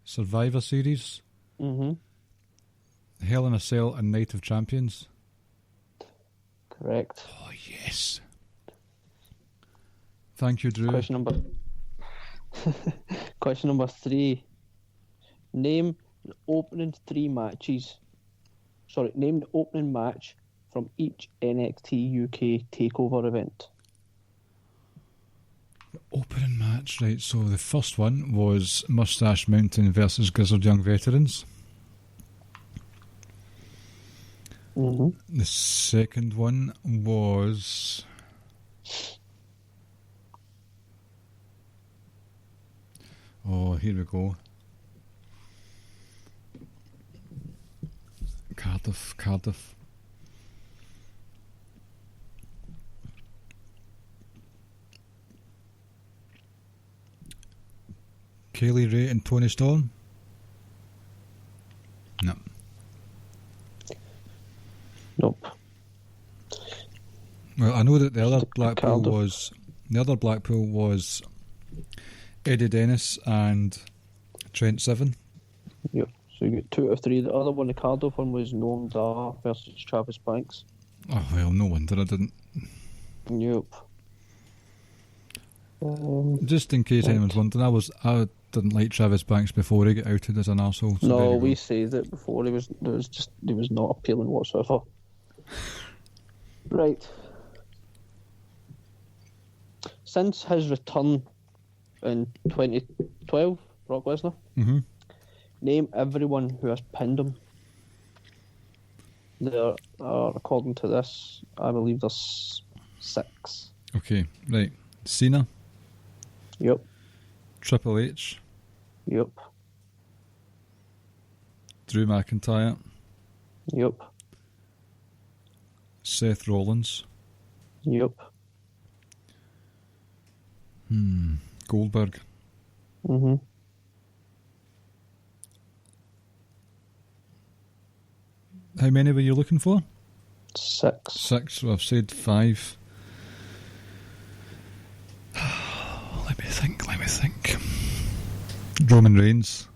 Survivor Series, Hell in a Cell, and Night of Champions. Correct. Oh, yes. Thank you, Drew. Question number 3. Name the opening 3 matches. Sorry, name the opening match from each NXT UK Takeover event. The opening match, right, so the first one was Mustache Mountain versus Grizzled Young Veterans. The second one was... Oh, here we go. Cardiff. Kaylee Ray and Tony Storm? No. Nope. Well, I know that the other Blackpool was Eddie Dennis and Trent Seven. Yep. So you get 2 out of 3. The other one, the Cardiff one, was Noam Dar versus Travis Banks. Oh well, no wonder I didn't. Yep. Just in case anyone's wondering, I didn't like Travis Banks before he got outed as an arsehole. So no, we said it before. He was not appealing whatsoever. Right. Since his return in 2012, Brock Lesnar. Name everyone who has pinned him. There are, according to this, I believe there's 6. Okay, right. Cena. Yep. Triple H. Yep. Drew McIntyre. Yep. Seth Rollins. Yep. Goldberg. How many were you looking for? 6. 6, so I've said 5. Let me think. Roman Reigns.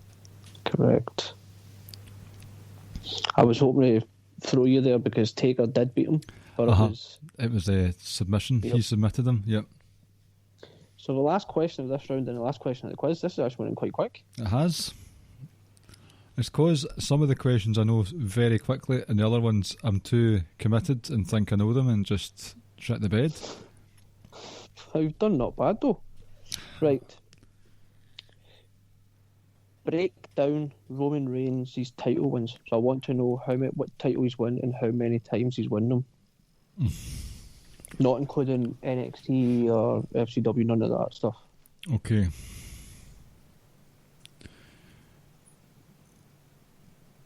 Correct. I was hoping to throw you there because Taker did beat him. But it was a submission. Yep. He submitted him, yep. So the last question of this round and the last question of the quiz, this is actually running quite quick. It has. It's because some of the questions I know very quickly and the other ones I'm too committed and think I know them and just shit the bed. You've done not bad though. Right. break down Roman Reigns' title wins. So I want to know what title he's won and how many times he's won them. Not including NXT or FCW, none of that stuff. Okay.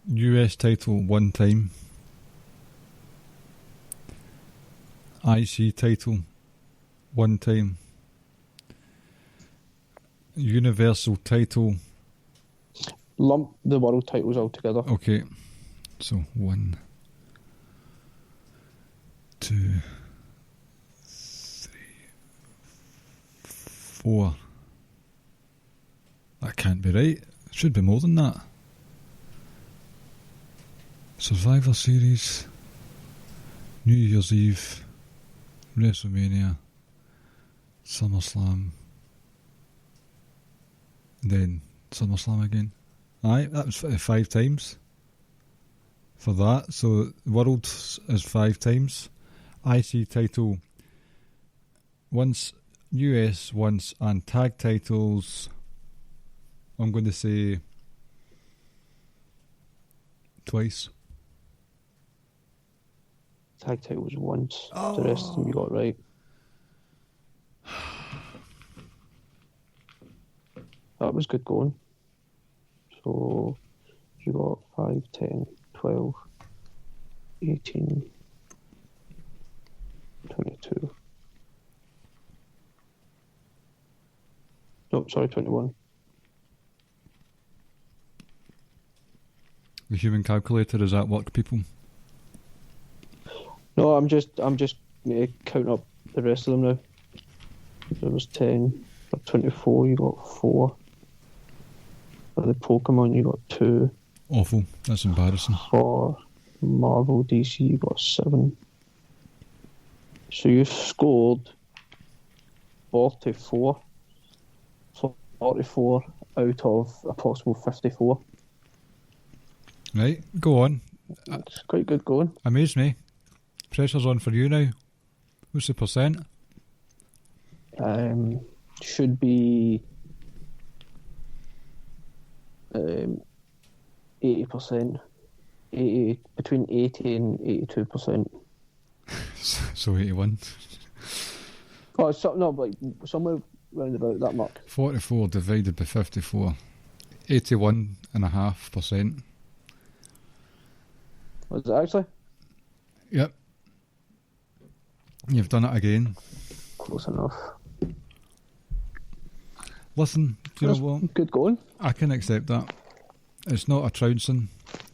US title 1 time. IC title 1 time. Universal title. Lump the world titles all together. Okay. So 1, 2, 3, 4. That can't be right. It should be more than that. Survivor Series, New Year's Eve, WrestleMania, SummerSlam, then SummerSlam again. Aye, that was 5 times for that. So World is 5 times. IC title once, US once, and tag titles, I'm going to say twice. Tag titles once. The rest of them you got right. That was good going. So you got 5, 10, 12, 18, 22. No, sorry, 21. The human calculator is at work, people. No, I'm just counting up the rest of them now. There was 10, for 24 you got 4. For the Pokemon you got 2. Awful. That's embarrassing. For Marvel DC you got 7. So you scored 44. 44 out of a possible 54. Right, go on. It's quite good going. Amaze me. Pressure's on for you now. What's the percent? Should be 80%. 80, between 80 and 82%. So 81. Oh, no, but somewhere round about that mark. 44 divided by 54. 81.5%. Was it actually? Yep. You've done it again. Close enough. Listen, do you know what? Good going. I can accept that. It's not a trouncing.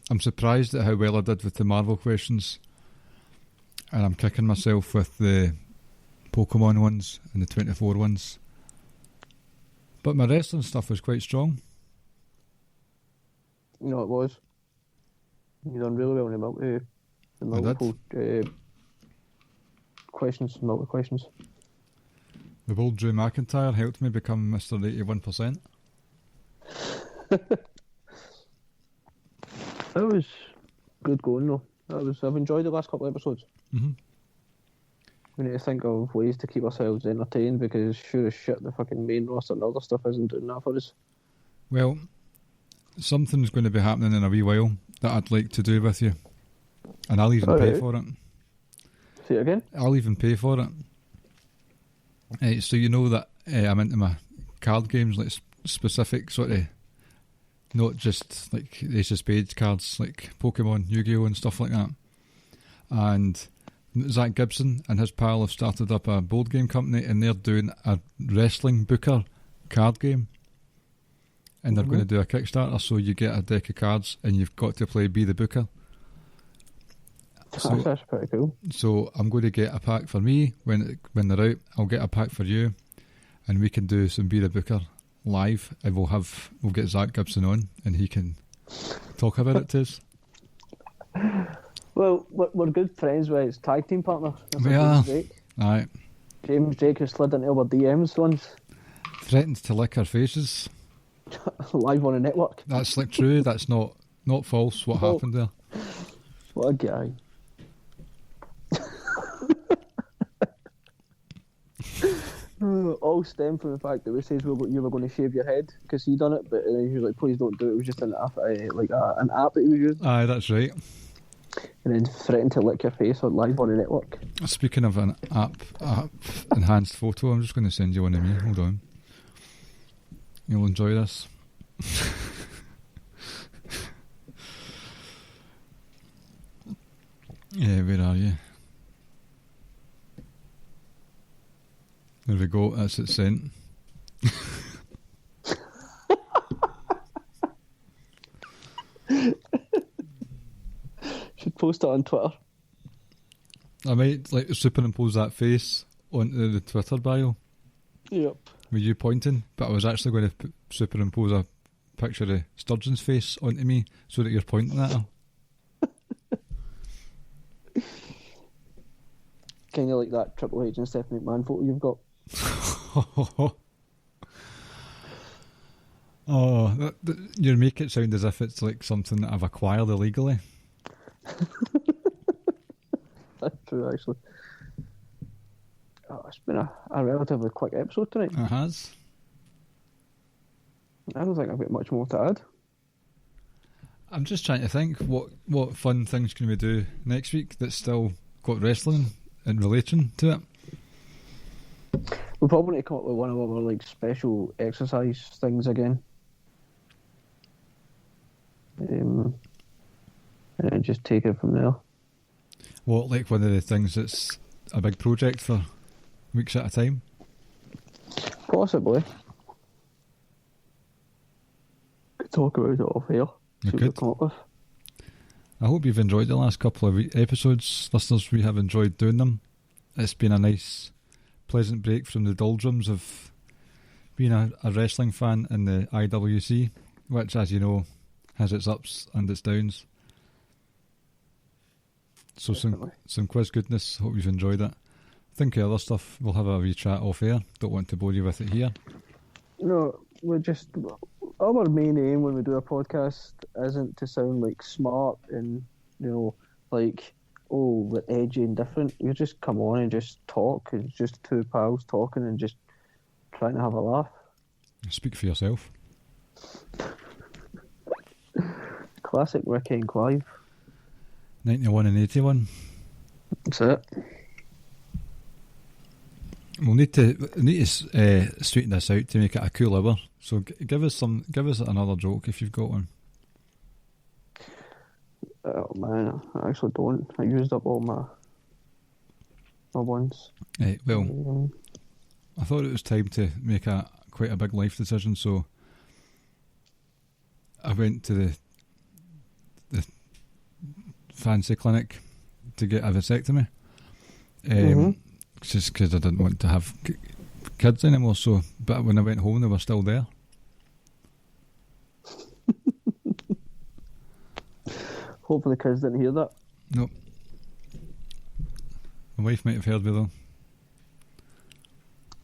I'm surprised at how well I did with the Marvel questions. And I'm kicking myself with the Pokemon ones and the 24 ones. But my wrestling stuff was quite strong. No, it was. You done really well in the multiple questions. Multiple questions. The old Drew McIntyre helped me become Mr. 81%. That was good going though. I've enjoyed the last couple of episodes. Mm-hmm. We need to think of ways to keep ourselves entertained because sure as shit the fucking main roster and other stuff isn't doing that for us. Well, something's going to be happening in a wee while that I'd like to do with you. And I'll even pay for it. Say it again? I'll even pay for it. So you know that I'm into my card games, like specific sort of, not just like Ace of Spades cards, like Pokemon, Yu-Gi-Oh! And stuff like that. And Zach Gibson and his pal have started up a board game company and they're doing a wrestling booker card game. And they're going to do a Kickstarter, so you get a deck of cards and you've got to play Be the Booker. So, that's pretty cool. So I'm going to get a pack for me when they're out. I'll get a pack for you, and we can do some Be the Booker live. And we'll get Zach Gibson on, and he can talk about it to us. Well, we're good friends with his tag team partner. We are. Aye. James Drake has slid into our DMs once. Threatened to lick our faces. Live on a network. That's like true. That's not false. What happened there? What a guy. All stem from the fact that we says you were going to shave your head because he done it, but he was like, please don't do it. It was just an app that he was using. Aye, that's right. And then threatened to lick your face on live on the network. Speaking of an app enhanced photo, I'm just going to send you one of me. Hold on. You'll enjoy this. Yeah, where are you? There we go, that's it sent. Should post it on Twitter. I might superimpose that face onto the Twitter bio. Yep. With you pointing, but I was actually going to superimpose a picture of Sturgeon's face onto me so that you're pointing at her. Kind of like that Triple H and Stephanie McMahon photo you've got. You make it sound as if it's like something that I've acquired illegally. That's true, actually. Oh, it's been a relatively quick episode tonight. It has. I don't think I've got much more to add. I'm just trying to think what fun things can we do next week that's still got wrestling in relation to it. We'll probably need to come up with one of our special exercise things again. And then just take it from there. What, like one of the things that's a big project for weeks at a time? Possibly. Could talk about it off air. See what we come up with. I hope you've enjoyed the last couple of episodes, listeners. We have enjoyed doing them. It's been a nice, pleasant break from the doldrums of being a wrestling fan in the IWC, which, as you know, has its ups and its downs. So some quiz goodness. Hope you've enjoyed it. I think the other stuff we'll have a wee chat off air. Don't want to bore you with it here. No, our main aim when we do a podcast isn't to sound like smart and edgy and different. You just come on and just talk. It's just two pals talking and just trying to have a laugh. Speak for yourself. Classic Ricky and Clive. 91 and 81. That's it. We'll need to straighten this out to make it a cool hour. So give us another joke if you've got one. Oh man, I actually don't. I used up all my ones. Well, I thought it was time to make quite a big life decision, so I went to the fancy clinic to get a vasectomy. Just because I didn't want to have kids anymore. So, but when I went home, they were still there. Hopefully, the kids didn't hear that. Nope. My wife might have heard me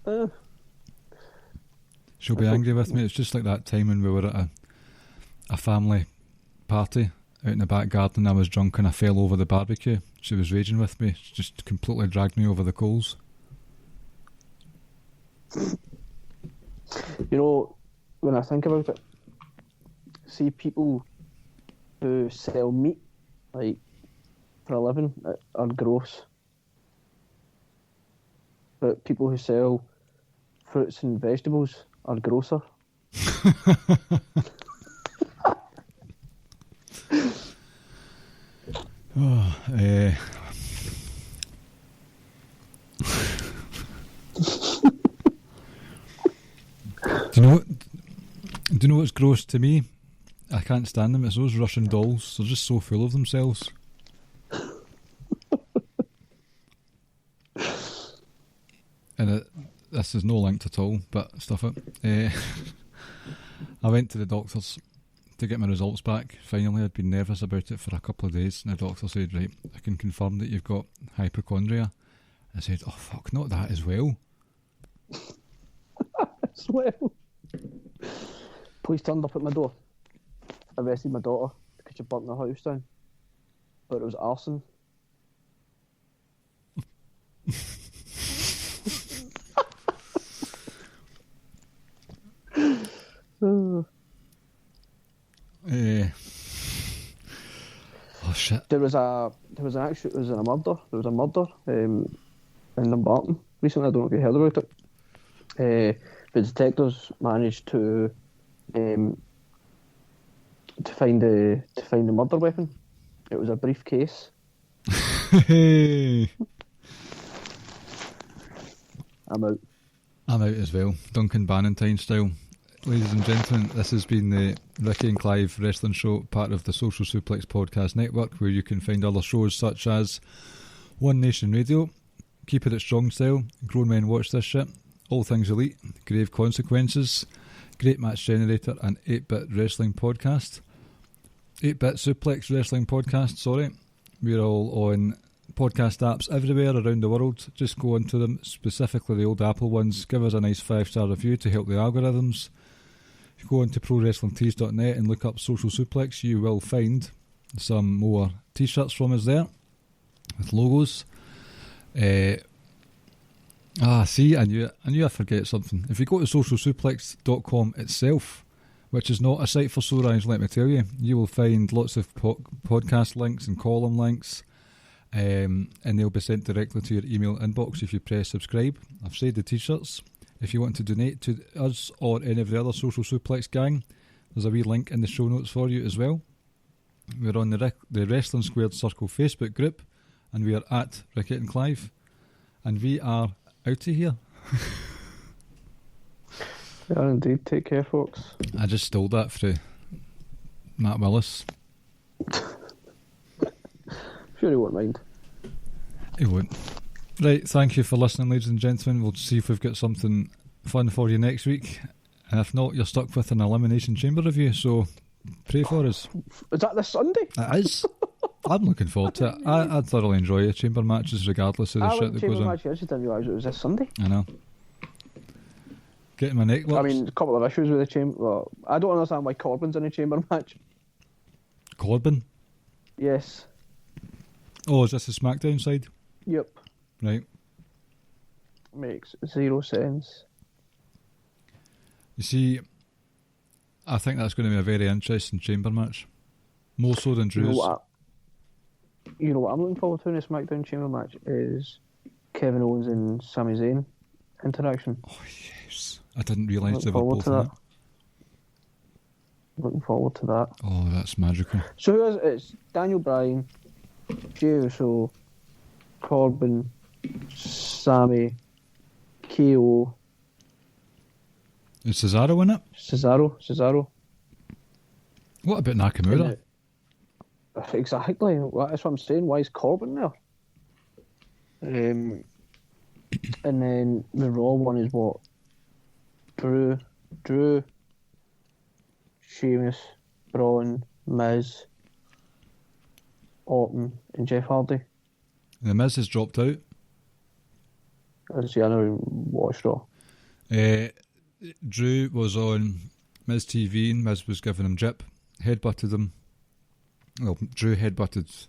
though. She'll be angry with me. It's just like that time when we were at a family party out in the back garden. I was drunk and I fell over the barbecue. She was raging with me. She just completely dragged me over the coals. You know, when I think about it, see people who sell meat, like, for a living, are gross. But people who sell fruits and vegetables are grosser. Do you know what's gross to me? I can't stand them. It's those Russian dolls. They're just so full of themselves. And this is no linked at all, but stuff it. I went to the doctors to get my results back. Finally, I'd been nervous about it for a couple of days, and the doctor said, right, I can confirm that you've got hypochondria. I said, oh fuck, not that as well. As well. Police turned up at my door, arrested my daughter because she burnt her house down, but it was arson. shit. There was a murder. There was a murder in Dumbarton recently. I don't know if you heard about it. The detectives managed to find the murder weapon. It was a briefcase. Hey. I'm out. I'm out as well. Duncan Bannatyne style. Ladies and gentlemen, this has been the Ricky and Clive Wrestling Show, part of the Social Suplex Podcast Network, where you can find other shows such as One Nation Radio, Keep It Strong Style, Grown Men Watch This Shit, All Things Elite, Grave Consequences, Great Match Generator, and 8-Bit Wrestling Podcast. 8-Bit Suplex Wrestling Podcast, sorry. We're all on podcast apps everywhere around the world. Just go onto them, specifically the old Apple ones. Give us a nice 5-star review to help the algorithms. If you go onto prowrestlingtees.net and look up Social Suplex, you will find some more t-shirts from us there with logos. See, I knew I'd forget something. If you go to socialsuplex.com itself, which is not a site for sore eyes, let me tell you, you will find lots of podcast links and column links, and they'll be sent directly to your email inbox if you press subscribe. I've said the t-shirts. If you want to donate to us or any of the other Social Suplex gang, there's a wee link in the show notes for you as well. We're on the Wrestling Squared Circle Facebook group, and we are at Ricky and Clive, and we are out of here. Yeah, indeed. Take care, folks. I just stole that from Matt Willis. Sure he won't mind. He won't. Right, thank you for listening, ladies and gentlemen. We'll see if we've got something fun for you next week. And if not, you're stuck with an Elimination Chamber review, so pray for us. Is that this Sunday? It is. I'm looking forward to it. I thoroughly enjoy the chamber matches regardless of the shit that goes on. Match, I just didn't realise it was this Sunday. I know. Getting my neck works. I mean, a couple of issues with the chamber. Well, I don't understand why Corbin's in a chamber match. Corbin? Yes. Oh, is this the SmackDown side? Yep. Right. Makes zero sense. You see, I think that's going to be a very interesting chamber match. More so than Drew's. You know what I'm looking forward to in a SmackDown chamber match is Kevin Owens and Sami Zayn interaction. Oh, yes. I didn't realise they were both in it. Looking forward to that. Oh, that's magical. So who is it? It's Daniel Bryan, Jey Uso, Corbin, Sami, KO. Is Cesaro in it? Cesaro. What about Nakamura? Exactly. That's what I'm saying. Why is Corbin there? And then the Raw one is what? Drew, Sheamus, Braun, Miz, Orton, and Jeff Hardy. The Miz has dropped out. I never watched Raw. Drew was on Miz TV and Miz was giving him jip. Headbutted him. Well, Drew headbutted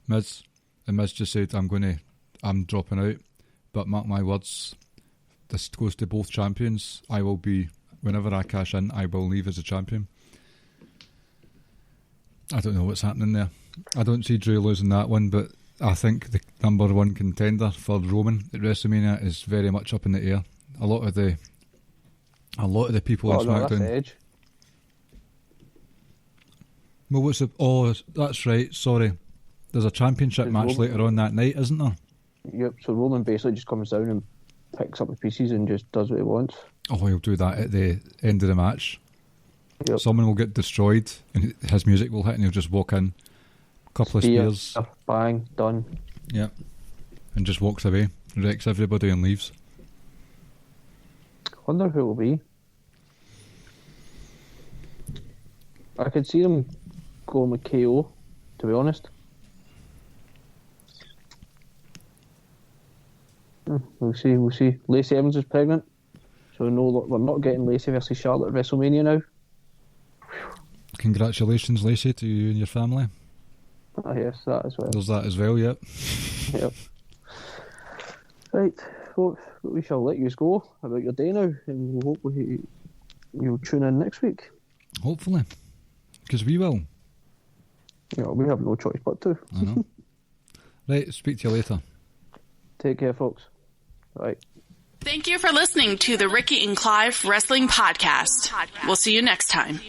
Miz, and Miz just said, I'm dropping out, but mark my words, this goes to both champions. I will be, whenever I cash in, I will leave as a champion. I don't know what's happening there. I don't see Drew losing that one, but I think the number one contender for Roman at WrestleMania is very much up in the air. A lot of the people in SmackDown. That's Edge. Well, that's right, sorry. There's a championship match later on that night, isn't there? Yep, so Roman basically just comes down and picks up the pieces and just does what he wants. Oh, he'll do that at the end of the match. Yep. Someone will get destroyed and his music will hit and he'll just walk in. A couple of spears. Bang, done. Yeah. And just walks away, wrecks everybody and leaves. I wonder who it will be. I could see them going with KO, to be honest. We'll see. Lacey Evans is pregnant, so no, we're not getting Lacey versus Charlotte at WrestleMania now. Congratulations, Lacey, to you and your family. Ah, yes, that as well. There's that as well, yep. Yep. Right, folks, we shall let you go about your day now, and we'll hope you'll tune in next week. Hopefully, because we will. You know, we have no choice but to. I know. Right, speak to you later. Take care, folks. Right. Thank you for listening to the Ricky and Clive Wrestling Podcast. We'll see you next time.